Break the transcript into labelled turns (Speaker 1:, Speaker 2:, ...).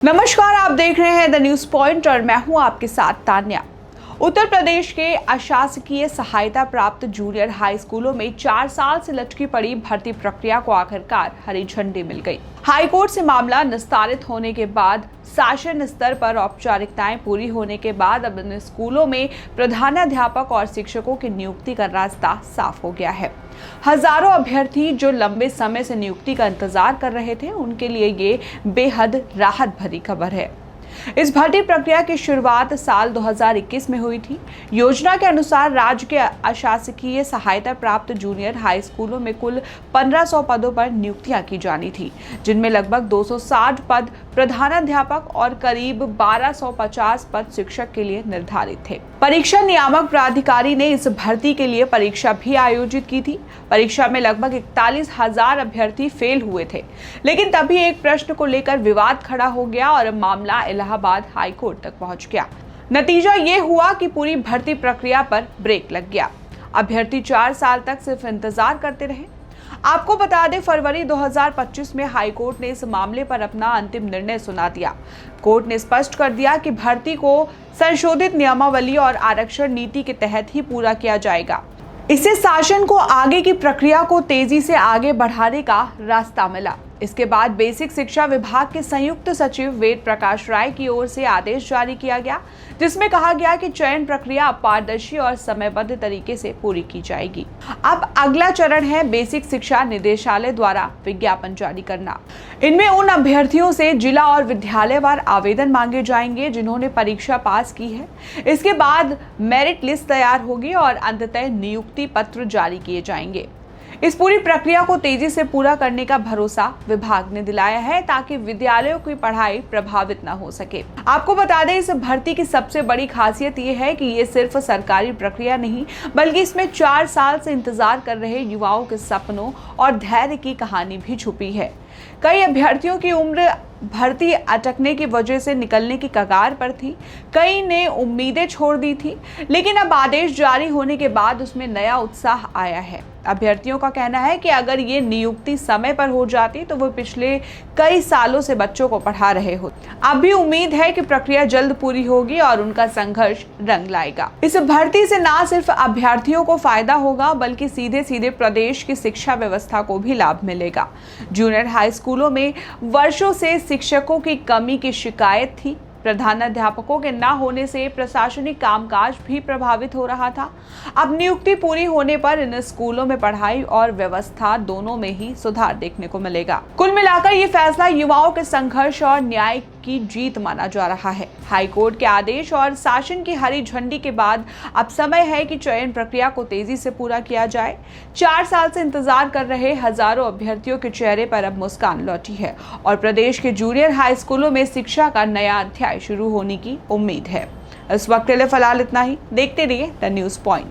Speaker 1: नमस्कार, आप देख रहे हैं द न्यूज पॉइंट और मैं हूं आपके साथ तान्या। उत्तर प्रदेश के अशासकीय सहायता प्राप्त जूनियर हाई स्कूलों में 4 साल से लटकी पड़ी भर्ती प्रक्रिया को आखिरकार हरी झंडी मिल गई। हाईकोर्ट से मामला निस्तारित होने के बाद शासन स्तर पर औपचारिकताएं पूरी होने के बाद अब इन स्कूलों में प्रधानाध्यापक और शिक्षकों की नियुक्ति का रास्ता साफ हो गया है। हजारों अभ्यर्थी जो लंबे समय से नियुक्ति का इंतजार कर रहे थे, उनके लिए ये बेहद राहत भरी खबर है। इस भर्ती प्रक्रिया की शुरुआत साल 2021 में हुई थी। योजना के अनुसार राज्य के अशासकीय सहायता प्राप्त जूनियर हाई स्कूलों में कुल 1500 पदों पर नियुक्तियां की जानी थी, जिनमें लगभग 260 पद प्रधानाध्यापक और करीब 1250 पद शिक्षक के लिए निर्धारित थे। परीक्षा नियामक प्राधिकारी ने इस भर्ती के लिए परीक्षा भी आयोजित की थी। परीक्षा में लगभग 41,000 अभ्यर्थी फेल हुए थे, लेकिन तभी एक प्रश्न को लेकर विवाद खड़ा हो गया और मामला इलाहाबाद हाई कोर्ट तक पहुंच गया। नतीजा ये हुआ कि पूरी भर्ती प्रक्रिया पर ब्रेक लग गया। अभ्यर्थी 4 साल तक सिर्फ इंतजार करते रहे। आपको बता दें, फरवरी 2025 में हाई कोर्ट ने इस मामले पर अपना अंतिम निर्णय सुना दिया। कोर्ट ने स्पष्ट कर दिया कि भर्ती को संशोधित नियमावली और आरक्षण नीति के तहत ही पूरा किया जाएगा। इससे शासन को आगे की प्रक्रिया को तेजी से आगे बढ़ाने का रास्ता मिला। इसके बाद बेसिक शिक्षा विभाग के संयुक्त सचिव वेद प्रकाश राय की ओर से आदेश जारी किया गया, जिसमें कहा गया कि चयन प्रक्रिया पारदर्शी और समयबद्ध तरीके से पूरी की जाएगी। अब अगला चरण है बेसिक शिक्षा निदेशालय द्वारा विज्ञापन जारी करना। इनमें उन अभ्यर्थियों से जिला और विद्यालयवार आवेदन मांगे जाएंगे जिन्होंने परीक्षा पास की है। इसके बाद मेरिट लिस्ट तैयार होगी और अंततः नियुक्ति पत्र जारी किए जाएंगे। इस पूरी प्रक्रिया को तेजी से पूरा करने का भरोसा विभाग ने दिलाया है, ताकि विद्यालयों की पढ़ाई प्रभावित न हो सके। आपको बता दें, इस भर्ती की सबसे बड़ी खासियत ये है कि ये सिर्फ सरकारी प्रक्रिया नहीं, बल्कि इसमें 4 साल से इंतजार कर रहे युवाओं के सपनों और धैर्य की कहानी भी छुपी है। कई अभ्यर्थियों की उम्र भर्ती अटकने की वजह से निकलने की कगार पर थी। कई ने उम्मीदें छोड़ दी थी, लेकिन अब आदेश जारी होने के बाद उसमें नया उत्साह आया है। अभ्यर्थियों का कहना है कि अगर ये नियुक्ति समय पर हो जाती तो वो पिछले कई सालों से बच्चों को पढ़ा रहे होते। अब भी उम्मीद है कि प्रक्रिया जल्द पूरी होगी और उनका संघर्ष रंग लाएगा। इस भर्ती से न सिर्फ अभ्यर्थियों को फायदा होगा, बल्कि सीधे सीधे प्रदेश की शिक्षा व्यवस्था को भी लाभ मिलेगा। जूनियर हाई स्कूलों में वर्षों से शिक्षकों की कमी की शिकायत थी। प्रधानाध्यापकों के न होने से प्रशासनिक कामकाज भी प्रभावित हो रहा था। अब नियुक्ति पूरी होने पर इन स्कूलों में पढ़ाई और व्यवस्था दोनों में ही सुधार देखने को मिलेगा। कुल मिलाकर ये फैसला युवाओं के संघर्ष और न्याय की जीत माना जा रहा है। हाई कोर्ट के आदेश और शासन की हरी झंडी के बाद अब समय है कि चयन प्रक्रिया को तेजी से पूरा किया जाए। 4 साल से इंतजार कर रहे हजारों अभ्यर्थियों के चेहरे पर अब मुस्कान लौटी है और प्रदेश के जूनियर हाई स्कूलों में शिक्षा का नया अध्याय शुरू होने की उम्मीद है। इस वक्त के लिए फिलहाल इतना ही। देखते रहिए द न्यूज पॉइंट।